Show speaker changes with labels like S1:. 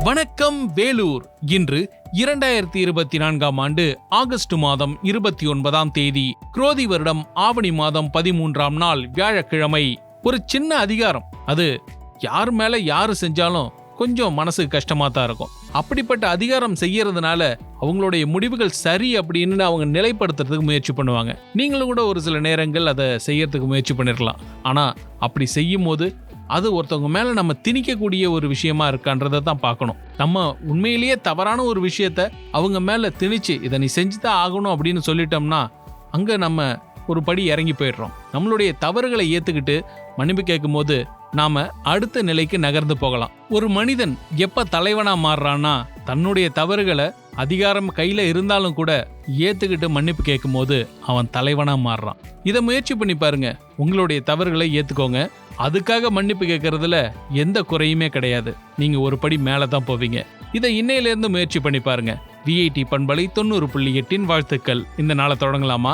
S1: வணக்கம் வேலூர். இன்று 2024ஆம் ஆண்டு ஆகஸ்ட் மாதம் 29ஆம் தேதி, குரோதி வருடம் ஆவணி மாதம் 13ஆம் நாள், வியாழக்கிழமை. ஒரு சின்ன அதிகாரம், அது யார் மேல யாரு செஞ்சாலும் கொஞ்சம் மனசுக்கு கஷ்டமா தான் இருக்கும். அப்படிப்பட்ட அதிகாரம் செய்யறதுனால அவங்களுடைய முடிவுகள் சரி அப்படின்னு அவங்க நிலைப்படுத்துறதுக்கு முயற்சி பண்ணுவாங்க. நீங்களும் கூட ஒரு சில நேரங்கள் அதை செய்யறதுக்கு முயற்சி பண்ணிருக்கலாம். ஆனா அப்படி செய்யும் போது அது ஒருத்தவங்க மேல நம்ம திணிக்கக்கூடிய ஒரு விஷயமா இருக்கான்றதை தான் பார்க்கணும். நம்ம உண்மையிலேயே தவறான ஒரு விஷயத்த அவங்க மேல திணிச்சு இதை நீ செஞ்சுதான் ஆகணும் அப்படின்னு சொல்லிட்டோம்னா அங்க நம்ம ஒரு படி இறங்கி போயிடுறோம். நம்மளுடைய தவறுகளை ஏத்துக்கிட்டு மன்னிப்பு கேட்கும் போது நாம அடுத்த நிலைக்கு நகர்ந்து போகலாம். ஒரு மனிதன் எப்ப தலைவனா மாறுறான்னா, தன்னுடைய தவறுகளை அதிகாரம் கையில இருந்தாலும் கூட ஏத்துக்கிட்டு மன்னிப்பு கேட்கும் போது அவன் தலைவனா மாறுறான். இதை முயற்சி பண்ணி பாருங்க. உங்களுடைய தவறுகளை ஏத்துக்கோங்க. அதுக்காக மன்னிப்பு கேட்கறதுல எந்த குறையுமே கிடையாது. நீங்க ஒரு படி மேலதான் போவீங்க. இதை இன்னையிலிருந்து முயற்சி பண்ணி பாருங்க. VIT பண்பலை 90.8 வாழ்த்துக்கள். இந்த நாளை தொடங்கலாமா?